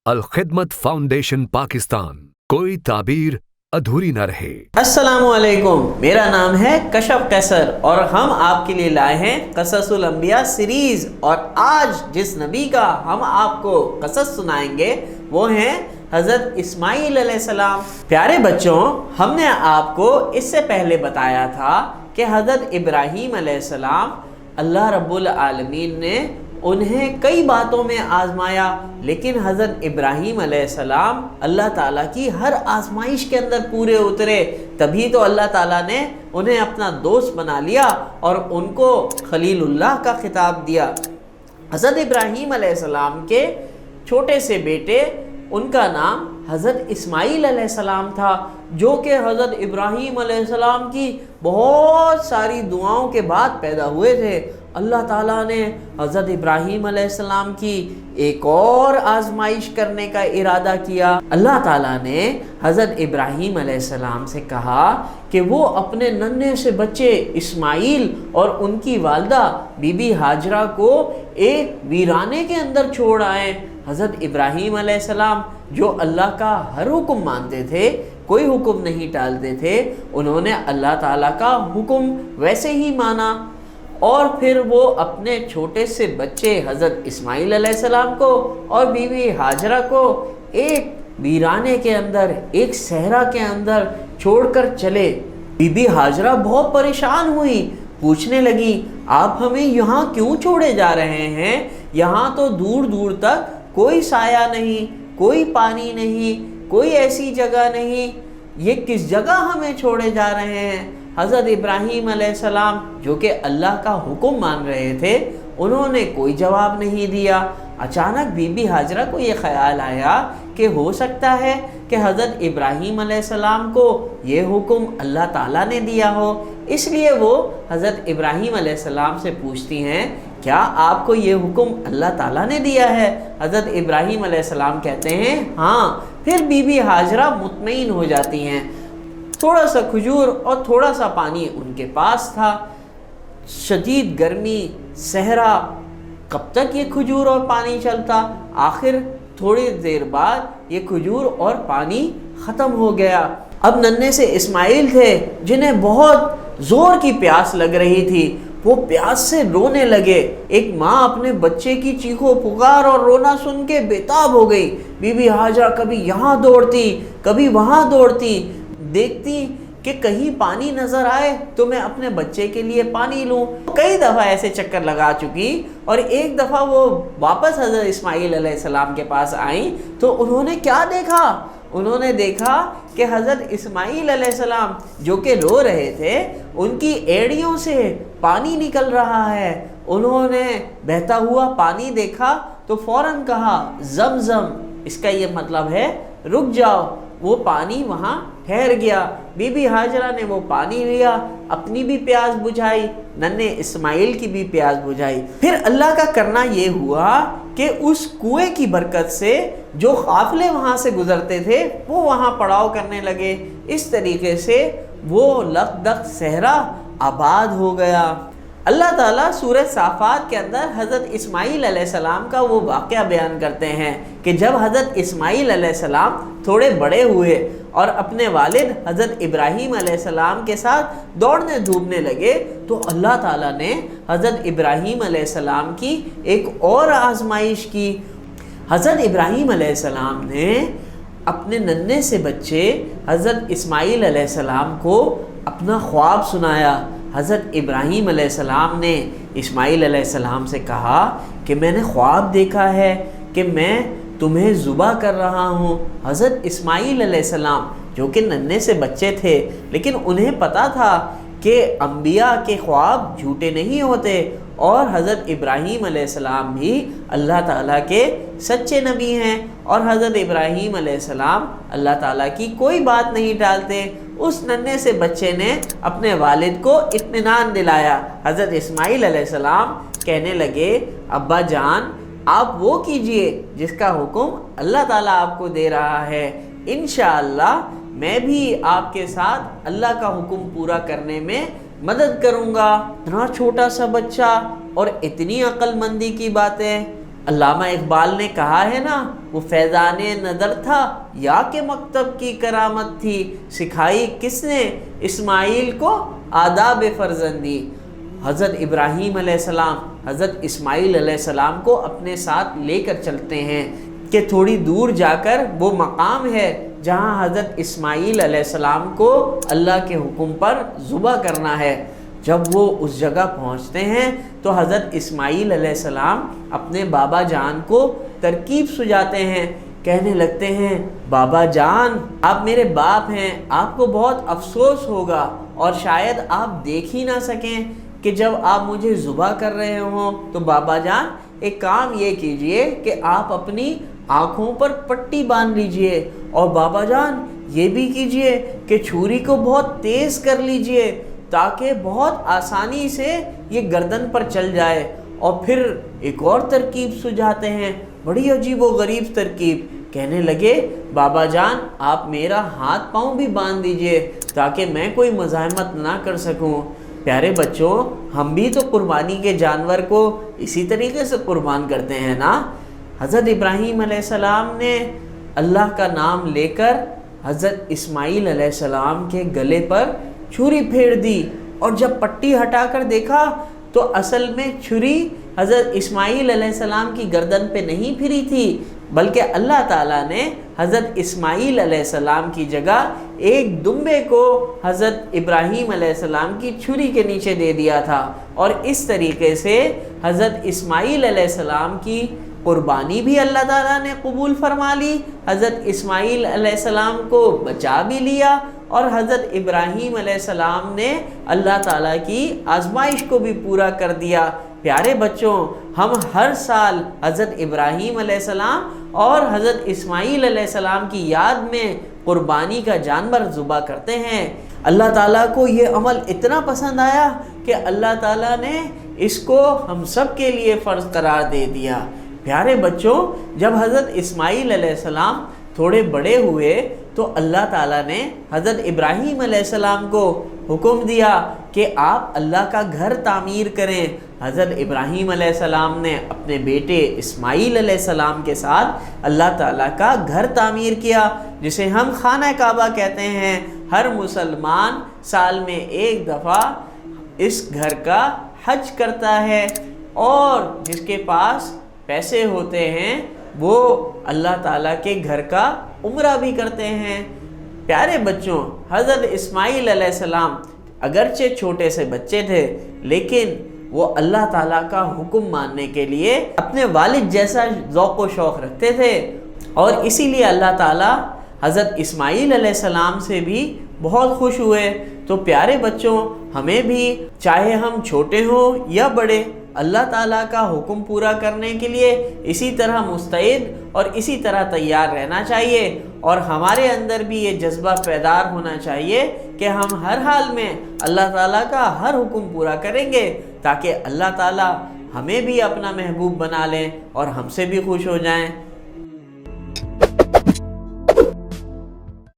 Al-Khidmat foundation Pakistan, کوئی تعبیر ادھوری نہ رہے۔ السلام علیکم، میرا نام ہے کشف قیصر اور ہم آپ کے لیے لائے ہیں قصص الانبیاء سیریز۔ اور آج جس نبی کا ہم آپ کو قصص سنائیں گے وہ ہیں حضرت اسماعیل علیہ السلام۔ پیارے بچوں، ہم نے آپ کو اس سے پہلے بتایا تھا کہ حضرت ابراہیم علیہ السلام اللہ رب العالمین نے انہیں کئی باتوں میں آزمایا، لیکن حضرت ابراہیم علیہ السلام اللہ تعالیٰ کی ہر آزمائش کے اندر پورے اترے، تبھی تو اللہ تعالیٰ نے انہیں اپنا دوست بنا لیا اور ان کو خلیل اللہ کا خطاب دیا۔ حضرت ابراہیم علیہ السلام کے چھوٹے سے بیٹے، ان کا نام حضرت اسماعیل علیہ السلام تھا، جو کہ حضرت ابراہیم علیہ السلام کی بہت ساری دعاؤں کے بعد پیدا ہوئے تھے۔ اللہ تعالیٰ نے حضرت ابراہیم علیہ السلام کی ایک اور آزمائش کرنے کا ارادہ کیا۔ اللہ تعالیٰ نے حضرت ابراہیم علیہ السلام سے کہا کہ وہ اپنے ننھے سے بچے اسماعیل اور ان کی والدہ بی بی ہاجرہ کو ایک ویرانے کے اندر چھوڑ آئیں۔ حضرت ابراہیم علیہ السلام جو اللہ کا ہر حکم مانتے تھے، کوئی حکم نہیں ٹالتے تھے، انہوں نے اللہ تعالیٰ کا حکم ویسے ہی مانا، اور پھر وہ اپنے چھوٹے سے بچے حضرت اسماعیل علیہ السلام کو اور بی بی ہاجرہ کو ایک ویرانے کے اندر، ایک صحرا کے اندر چھوڑ کر چلے۔ بی بی ہاجرہ بہت پریشان ہوئی، پوچھنے لگی آپ ہمیں یہاں کیوں چھوڑے جا رہے ہیں؟ یہاں تو دور دور تک کوئی سایہ نہیں، کوئی پانی نہیں، کوئی ایسی جگہ نہیں، یہ کس جگہ ہمیں چھوڑے جا رہے ہیں؟ حضرت ابراہیم علیہ السلام جو کہ اللہ کا حکم مان رہے تھے، انہوں نے کوئی جواب نہیں دیا۔ اچانک بی بی ہاجرہ کو یہ خیال آیا کہ ہو سکتا ہے کہ حضرت ابراہیم علیہ السلام کو یہ حکم اللہ تعالیٰ نے دیا ہو، اس لیے وہ حضرت ابراہیم علیہ السلام سے پوچھتی ہیں کیا آپ کو یہ حکم اللہ تعالیٰ نے دیا ہے؟ حضرت ابراہیم علیہ السلام کہتے ہیں ہاں۔ پھر بی بی ہاجرہ مطمئن ہو جاتی ہیں۔ تھوڑا سا کھجور اور تھوڑا سا پانی ان کے پاس تھا۔ شدید گرمی، صحرا، کب تک یہ کھجور اور پانی چلتا؟ آخر تھوڑی دیر بعد یہ کھجور اور پانی ختم ہو گیا۔ اب ننھے سے اسماعیل تھے جنہیں بہت زور کی پیاس لگ رہی تھی، وہ پیاس سے رونے لگے۔ ایک ماں اپنے بچے کی چیخو پکار اور رونا سن کے بےتاب ہو گئی۔ بی بی ہاجرہ کبھی یہاں دوڑتی، کبھی وہاں دوڑتی، دیکھتی کہ کہیں پانی نظر آئے تو میں اپنے بچے کے لیے پانی لوں۔ کئی دفعہ ایسے چکر لگا چکی، اور ایک دفعہ وہ واپس حضرت اسماعیل علیہ السلام کے پاس آئیں تو انہوں نے کیا دیکھا؟ انہوں نے دیکھا کہ حضرت اسماعیل علیہ السلام جو کہ رو رہے تھے، ان کی ایڑیوں سے پانی نکل رہا ہے۔ انہوں نے بہتا ہوا پانی دیکھا تو فوراً کہا زمزم، اس کا یہ مطلب ہے رک جاؤ۔ وہ پانی وہاں ٹھہر گیا۔ بی بی ہاجرہ نے وہ پانی لیا، اپنی بھی پیاس بجھائی، ننھے اسماعیل کی بھی پیاس بجھائی۔ پھر اللہ کا کرنا یہ ہوا کہ اس کنویں کی برکت سے جو قافلے وہاں سے گزرتے تھے وہ وہاں پڑاؤ کرنے لگے۔ اس طریقے سے وہ لقدق صحرا آباد ہو گیا۔ اللہ تعالیٰ سورہ صافات کے اندر حضرت اسماعیل علیہ السلام کا وہ واقعہ بیان کرتے ہیں کہ جب حضرت اسماعیل علیہ السلام تھوڑے بڑے ہوئے اور اپنے والد حضرت ابراہیم علیہ السلام کے ساتھ دوڑنے دھوپنے لگے تو اللہ تعالیٰ نے حضرت ابراہیم علیہ السلام کی ایک اور آزمائش کی۔ حضرت ابراہیم علیہ السلام نے اپنے ننھے سے بچے حضرت اسماعیل علیہ السلام کو اپنا خواب سنایا۔ حضرت ابراہیم علیہ السلام نے اسماعیل علیہ السلام سے کہا کہ میں نے خواب دیکھا ہے کہ میں تمہیں ذبح کر رہا ہوں۔ حضرت اسماعیل علیہ السلام جو کہ ننھے سے بچے تھے، لیکن انہیں پتا تھا کہ انبیاء کے خواب جھوٹے نہیں ہوتے، اور حضرت ابراہیم علیہ السلام بھی اللہ تعالیٰ کے سچے نبی ہیں، اور حضرت ابراہیم علیہ السلام اللہ تعالیٰ کی کوئی بات نہیں ٹالتے۔ اس ننھے سے بچے نے اپنے والد کو اطمینان دلایا۔ حضرت اسماعیل علیہ السلام کہنے لگے ابا جان آپ وہ کیجئے جس کا حکم اللہ تعالیٰ آپ کو دے رہا ہے، انشاءاللہ میں بھی آپ کے ساتھ اللہ کا حکم پورا کرنے میں مدد کروں گا۔ اتنا چھوٹا سا بچہ اور اتنی عقل مندی کی باتیں، علامہ اقبال نے کہا ہے نا، وہ فیضان نظر تھا یا کہ مکتب کی کرامت تھی، سکھائی کس نے اسماعیل کو آداب فرزندی۔ حضرت ابراہیم علیہ السلام حضرت اسماعیل علیہ السلام کو اپنے ساتھ لے کر چلتے ہیں کہ تھوڑی دور جا کر وہ مقام ہے جہاں حضرت اسماعیل علیہ السلام کو اللہ کے حکم پر ذبح کرنا ہے۔ جب وہ اس جگہ پہنچتے ہیں تو حضرت اسماعیل علیہ السلام اپنے بابا جان کو ترکیب سجاتے ہیں، کہنے لگتے ہیں بابا جان آپ میرے باپ ہیں، آپ کو بہت افسوس ہوگا اور شاید آپ دیکھ ہی نہ سکیں کہ جب آپ مجھے ذبح کر رہے ہوں، تو بابا جان ایک کام یہ کیجئے کہ آپ اپنی آنکھوں پر پٹی باندھ لیجئے، اور بابا جان یہ بھی کیجئے کہ چھری کو بہت تیز کر لیجئے تاکہ بہت آسانی سے یہ گردن پر چل جائے۔ اور پھر ایک اور ترکیب سجاتے ہیں، بڑی عجیب و غریب ترکیب، کہنے لگے بابا جان آپ میرا ہاتھ پاؤں بھی باندھ دیجئے تاکہ میں کوئی مزاحمت نہ کر سکوں۔ پیارے بچوں، ہم بھی تو قربانی کے جانور کو اسی طریقے سے قربان کرتے ہیں نا۔ حضرت ابراہیم علیہ السلام نے اللہ کا نام لے کر حضرت اسماعیل علیہ السلام کے گلے پر چھری پھیر دی، اور جب پٹی ہٹا کر دیکھا تو اصل میں چھری حضرت اسماعیل علیہ السلام کی گردن پہ نہیں پھری تھی، بلکہ اللہ تعالیٰ نے حضرت اسماعیل علیہ السلام کی جگہ ایک دمبے کو حضرت ابراہیم علیہ السلام کی چھری کے نیچے دے دیا تھا، اور اس طریقے سے حضرت اسماعیل علیہ السلام کی قربانی بھی اللہ تعالیٰ نے قبول فرما لی، حضرت اسماعیل علیہ السلام کو بچا بھی لیا، اور حضرت ابراہیم علیہ السلام نے اللہ تعالیٰ کی آزمائش کو بھی پورا کر دیا۔ پیارے بچوں، ہم ہر سال حضرت ابراہیم علیہ السلام اور حضرت اسماعیل علیہ السلام کی یاد میں قربانی کا جانور ذبح کرتے ہیں۔ اللہ تعالیٰ کو یہ عمل اتنا پسند آیا کہ اللہ تعالیٰ نے اس کو ہم سب کے لیے فرض قرار دے دیا۔ پیارے بچوں، جب حضرت اسماعیل علیہ السلام تھوڑے بڑے ہوئے تو اللہ تعالیٰ نے حضرت ابراہیم علیہ السلام کو حکم دیا کہ آپ اللہ کا گھر تعمیر کریں۔ حضرت ابراہیم علیہ السلام نے اپنے بیٹے اسماعیل علیہ السلام کے ساتھ اللہ تعالیٰ کا گھر تعمیر کیا، جسے ہم خانہ کعبہ کہتے ہیں۔ ہر مسلمان سال میں ایک دفعہ اس گھر کا حج کرتا ہے، اور جس کے پاس پیسے ہوتے ہیں وہ اللہ تعالیٰ کے گھر کا عمرہ بھی کرتے ہیں۔ پیارے بچوں، حضرت اسماعیل علیہ السلام اگرچہ چھوٹے سے بچے تھے، لیکن وہ اللہ تعالیٰ کا حکم ماننے کے لیے اپنے والد جیسا ذوق و شوق رکھتے تھے، اور اسی لیے اللہ تعالیٰ حضرت اسماعیل علیہ السلام سے بھی بہت خوش ہوئے۔ تو پیارے بچوں، ہمیں بھی چاہے ہم چھوٹے ہوں یا بڑے، اللہ تعالیٰ کا حکم پورا کرنے کے لیے اسی طرح مستعد اور اسی طرح تیار رہنا چاہیے، اور ہمارے اندر بھی یہ جذبہ بیدار ہونا چاہیے کہ ہم ہر حال میں اللہ تعالیٰ کا ہر حکم پورا کریں گے، تاکہ اللہ تعالیٰ ہمیں بھی اپنا محبوب بنا لیں اور ہم سے بھی خوش ہو جائیں۔